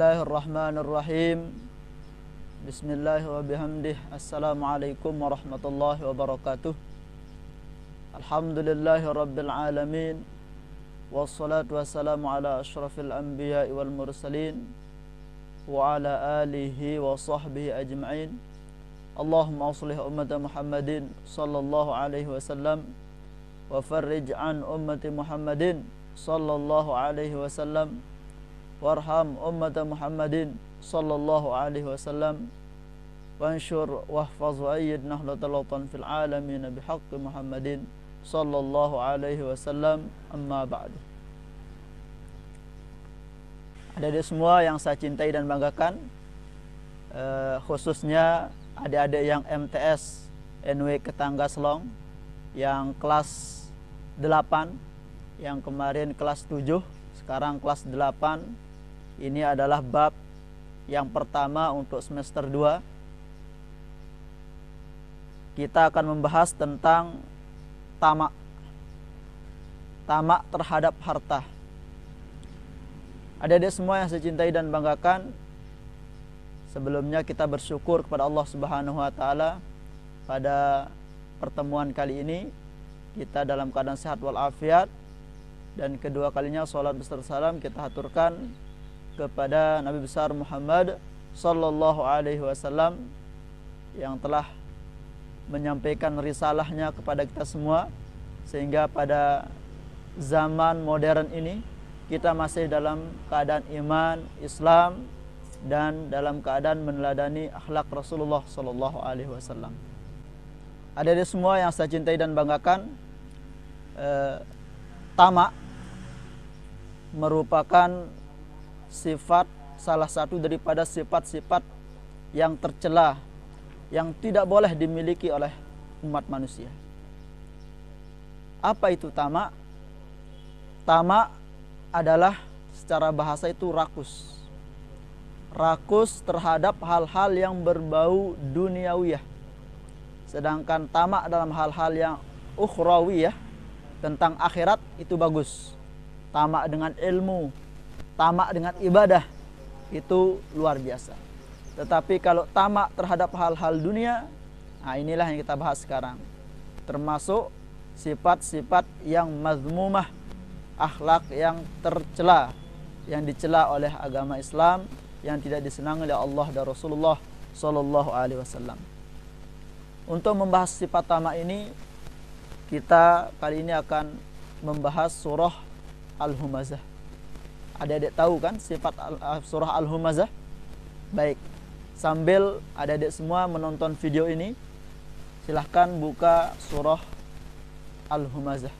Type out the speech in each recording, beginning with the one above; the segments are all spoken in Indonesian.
Bismillahirrahmanirrahim. Bismillahirrahmanirrahim wa bihamdih. Assalamualaikum warahmatullahi wabarakatuh. Alhamdulillahi rabbil alamin. Wassalatu wassalamu ala ashrafil anbiya'i wal mursalin wa ala alihi wa sahbihi ajma'in. Allahumma aslih ummata Muhammadin sallallahu alaihi wasallam wa farrij an ummati Muhammadin sallallahu alaihi wasallam warham ummata Muhammadin sallallahu alaihi wasallam wanshur wahfaz wa ayyid nahdlatal fil alamin bihaqqi Muhammadin sallallahu alaihi wasallam. Amma ba'du. Adik-adik semua yang saya cintai dan banggakan, khususnya adik-adik yang MTS NW Ketangga Selong yang kelas 8, yang kemarin kelas 7, sekarang kelas 8. Ini adalah bab yang pertama untuk semester 2. Kita akan membahas tentang tamak. Tamak terhadap harta. Adik-adik semua yang saya cintai dan banggakan, sebelumnya kita bersyukur kepada Allah Subhanahu wa taala pada pertemuan kali ini kita dalam keadaan sehat walafiat, dan kedua kalinya salat beserta salam kita haturkan kepada Nabi besar Muhammad sallallahu alaihi wasallam yang telah menyampaikan risalahnya kepada kita semua, sehingga pada zaman modern ini kita masih dalam keadaan iman, Islam, dan dalam keadaan meneladani akhlak Rasulullah sallallahu alaihi wasallam. Adik-adik semua yang saya cintai dan banggakan, tamak merupakan sifat, salah satu daripada sifat-sifat yang tercela, yang tidak boleh dimiliki oleh umat manusia. Apa itu tamak? Tamak adalah secara bahasa itu rakus. Rakus terhadap hal-hal yang berbau duniawiyah. Sedangkan tamak dalam hal-hal yang ukhrawiyah, tentang akhirat, itu bagus. Tamak dengan ilmu, tamak dengan ibadah, itu luar biasa. Tetapi kalau tamak terhadap hal-hal dunia, nah inilah yang kita bahas sekarang. Termasuk sifat-sifat yang mazmumah, akhlak yang tercela, yang dicela oleh agama Islam, yang tidak disenangi oleh Allah dan Rasulullah sallallahu alaihi wasallam. Untuk membahas sifat tamak ini, kita kali ini akan membahas surah Al-Humazah. Adik-adik tahu kan sifat surah Al-Humazah? Baik, sambil adik-adik semua menonton video ini, silahkan buka surah Al-Humazah.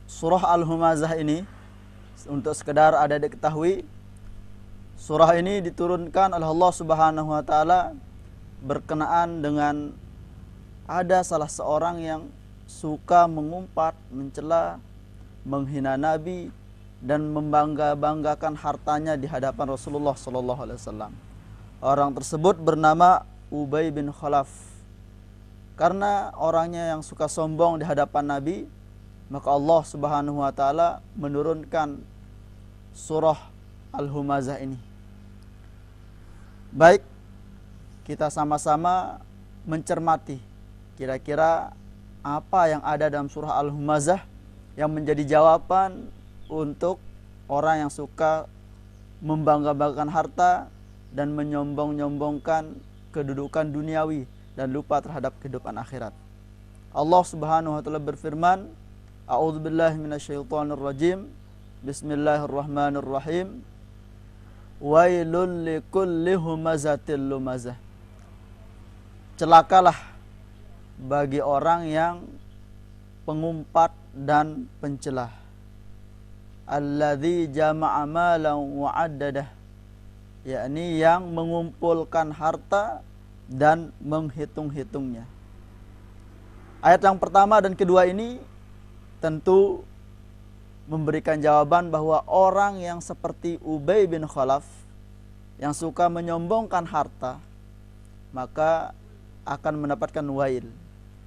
Surah Al-Humazah ini, untuk sekedar adik-adik ketahui, surah ini diturunkan oleh Allah Subhanahu wa taala berkenaan dengan ada salah seorang yang suka mengumpat, mencela, menghina Nabi, dan membangga-banggakan hartanya di hadapan Rasulullah sallallahu alaihi wasallam. Orang tersebut bernama Ubay bin Khalaf. Karena orangnya yang suka sombong di hadapan Nabi, maka Allah Subhanahu wa taala menurunkan surah Al-Humazah ini. Baik, kita sama-sama mencermati kira-kira apa yang ada dalam surah Al-Humazah yang menjadi jawaban untuk orang yang suka membangga-banggakan harta dan menyombong-nyombongkan kedudukan duniawi dan lupa terhadap kehidupan akhirat. Allah Subhanahu wa taala berfirman, A'udzubillahi minasyaitonirrajim. Bismillahirrahmanirrahim. Wailul likulli humazatil lumazah. Celakalah bagi orang yang pengumpat dan pencela. Alladzi jama'a malan wa 'addadah, yakni yang mengumpulkan harta dan menghitung-hitungnya. Ayat yang pertama dan kedua ini tentu memberikan jawaban bahwa orang yang seperti Ubay bin Khalaf yang suka menyombongkan harta, maka akan mendapatkan wail,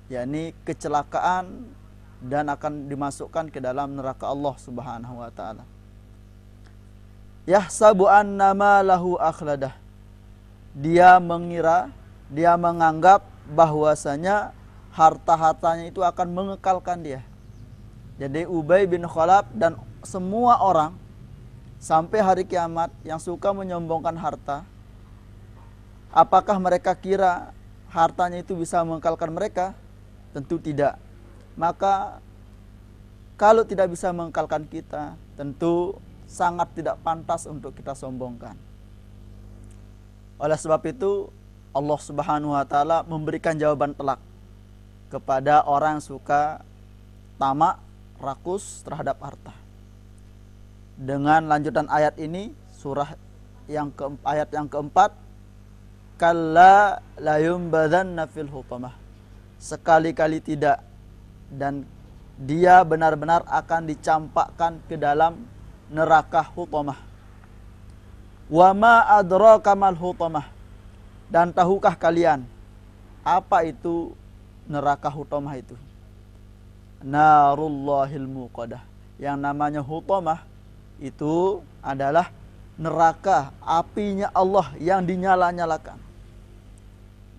yakni kecelakaan, dan akan dimasukkan ke dalam neraka Allah Subhanahu wa taala. Yahsabu annama lahu akhladah. Dia mengira, dia menganggap bahwasanya harta-hartanya itu akan mengekalkan dia. Jadi Ubay bin Khalaf dan semua orang sampai hari kiamat yang suka menyombongkan harta, apakah mereka kira hartanya itu bisa mengekalkan mereka? Tentu tidak. Maka kalau tidak bisa mengekalkan kita, tentu sangat tidak pantas untuk kita sombongkan. Oleh sebab itu Allah Subhanahu wa taala memberikan jawaban telak kepada orang yang suka tamak, rakus terhadap harta. Dengan lanjutan ayat ini, surah ayat yang keempat, kalla la yumbadanna fil hutamah. Sekali-kali tidak, dan dia benar-benar akan dicampakkan ke dalam neraka hutamah. Wa ma adraka mal hutamah. Dan tahukah kalian apa itu neraka hutamah itu? Narullahil muqadah. Yang namanya hutamah itu adalah neraka apinya Allah yang dinyala-nyalakan.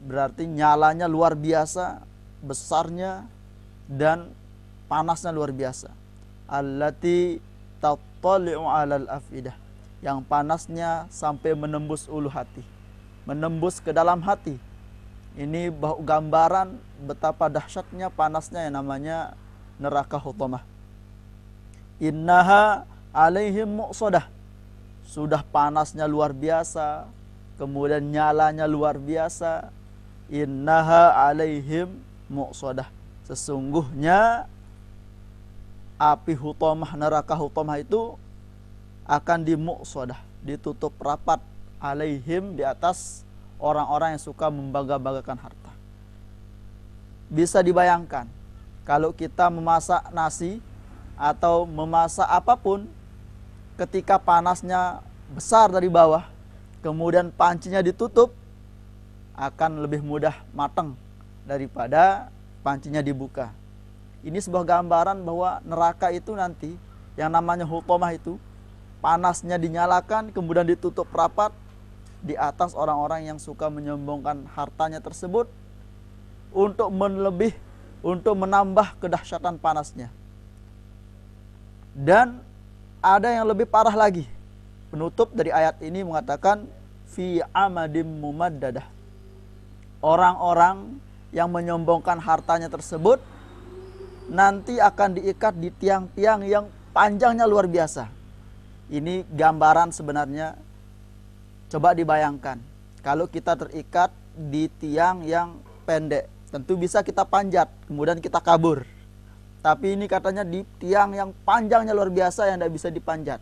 Berarti nyalanya luar biasa, besarnya dan panasnya luar biasa. Allati tattali'u 'alal afidah. Yang panasnya sampai menembus ulu hati, menembus ke dalam hati. Ini gambaran betapa dahsyatnya panasnya yang namanya neraka hutamah. Innaha 'alaihim muqsadah. Sudah panasnya luar biasa, kemudian nyalanya luar biasa. Innaha 'alaihim muqsadah. Sesungguhnya api hutamah, neraka hutamah itu akan dimuqsadah, ditutup rapat, alaihim, di atas orang-orang yang suka membangga-banggakan harta. Bisa dibayangkan kalau kita memasak nasi atau memasak apapun, ketika panasnya besar dari bawah, kemudian pancinya ditutup, akan lebih mudah matang daripada pancinya dibuka. Ini sebuah gambaran bahwa neraka itu nanti, yang namanya hutamah itu, panasnya dinyalakan, kemudian ditutup rapat di atas orang-orang yang suka menyombongkan hartanya tersebut untuk menambah kedahsyatan panasnya. Dan ada yang lebih parah lagi. Penutup dari ayat ini mengatakan fi amadim mumaddadah. Orang-orang yang menyombongkan hartanya tersebut nanti akan diikat di tiang-tiang yang panjangnya luar biasa. Ini gambaran sebenarnya. Coba dibayangkan, kalau kita terikat di tiang yang pendek, tentu bisa kita panjat, kemudian kita kabur. Tapi ini katanya di tiang yang panjangnya luar biasa yang tidak bisa dipanjat.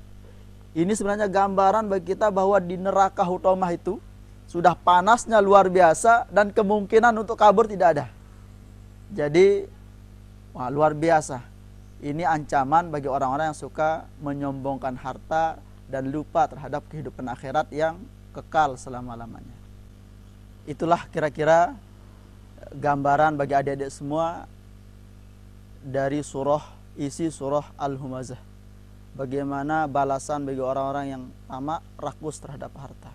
Ini sebenarnya gambaran bagi kita bahwa di neraka hutamah itu sudah panasnya luar biasa dan kemungkinan untuk kabur tidak ada. Jadi luar biasa. Ini ancaman bagi orang-orang yang suka menyombongkan harta dan lupa terhadap kehidupan akhirat yang kekal selama-lamanya. Itulah kira-kira gambaran bagi adik-adik semua dari isi surah Al-Humazah. Bagaimana balasan bagi orang-orang yang tamak, rakus terhadap harta.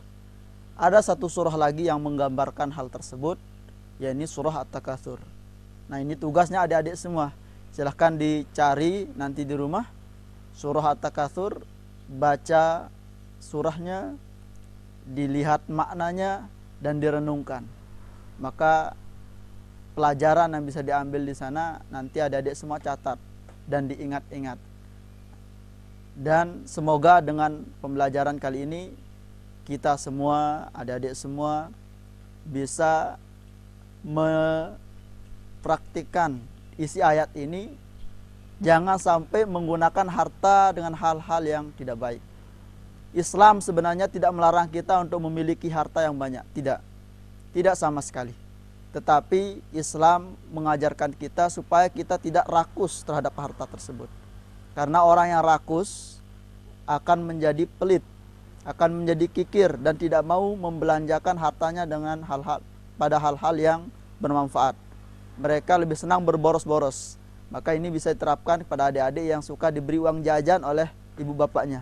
Ada satu surah lagi yang menggambarkan hal tersebut, yaitu surah At-Takatsur. Nah, ini tugasnya adik-adik semua. Silahkan dicari nanti di rumah surah At-Takatsur, baca surahnya, dilihat maknanya dan direnungkan. Maka pelajaran yang bisa diambil di sana nanti adik-adik semua catat dan diingat-ingat. Dan semoga dengan pembelajaran kali ini kita semua, adik-adik semua bisa mempraktikkan isi ayat ini. Jangan sampai menggunakan harta dengan hal-hal yang tidak baik. Islam sebenarnya tidak melarang kita untuk memiliki harta yang banyak. Tidak sama sekali. Tetapi Islam mengajarkan kita supaya kita tidak rakus terhadap harta tersebut. Karena orang yang rakus akan menjadi pelit, akan menjadi kikir dan tidak mau membelanjakan hartanya dengan pada hal-hal yang bermanfaat. Mereka lebih senang berboros-boros. Maka ini bisa diterapkan kepada adik-adik yang suka diberi uang jajan oleh ibu bapaknya.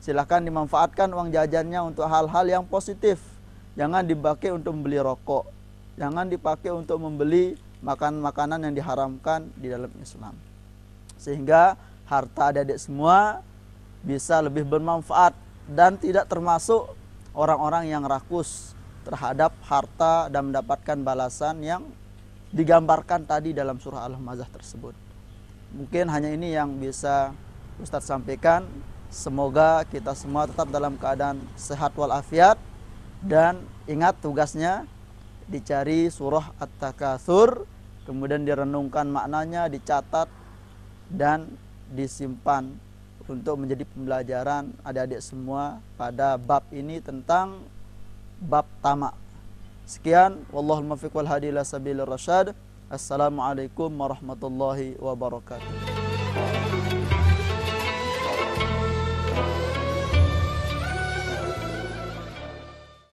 Silahkan dimanfaatkan uang jajannya untuk hal-hal yang positif. Jangan dipakai untuk membeli rokok. Jangan dipakai untuk membeli makanan yang diharamkan di dalam Islam. Sehingga harta adik-adik semua bisa lebih bermanfaat dan tidak termasuk orang-orang yang rakus terhadap harta dan mendapatkan balasan yang digambarkan tadi dalam surah Al-Hamzah tersebut. Mungkin hanya ini yang bisa Ustadz sampaikan. Semoga kita semua tetap dalam keadaan sehat walafiat, dan ingat tugasnya dicari surah At-Takatsur, kemudian direnungkan maknanya, dicatat dan disimpan untuk menjadi pembelajaran adik-adik semua pada bab ini tentang bab tamak. Sekian, wallahul muwaffiq wal hadi ila sabilir rasyad. Assalamualaikum warahmatullahi wabarakatuh.